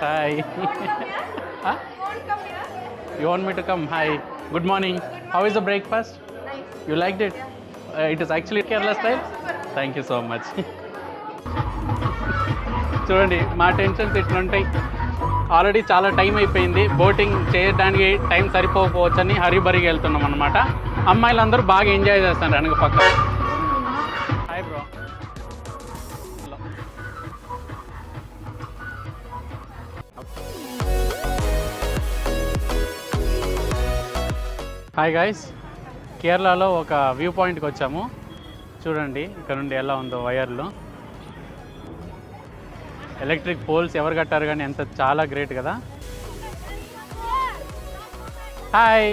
Hi. Huh? You want me to come? Hi. Good morning. How is the breakfast? You liked it? It is actually Kerala style? Thank you so much. చూడండి మా tensions ఇట్లుంటాయి. Already చాలా time అయిపోయింది. Boating చేయడానికి time సరిపోకపోవచ్చని హరిబరిగా వెళ్తున్నాం అనమాట. అమ్మాయిలందరూ బాగా enjoy చేస్తారు వెనక పక్క. Hi bro. హాయ్ గాయ్స్, కేరళలో ఒక వ్యూ పాయింట్కి వచ్చాము. చూడండి ఇక్కడ నుండి ఎలా ఉందో వైర్లు, ఎలక్ట్రిక్ పోల్స్ ఎవరు కట్టారు కానీ ఎంత చాలా గ్రేట్ కదా. హాయ్.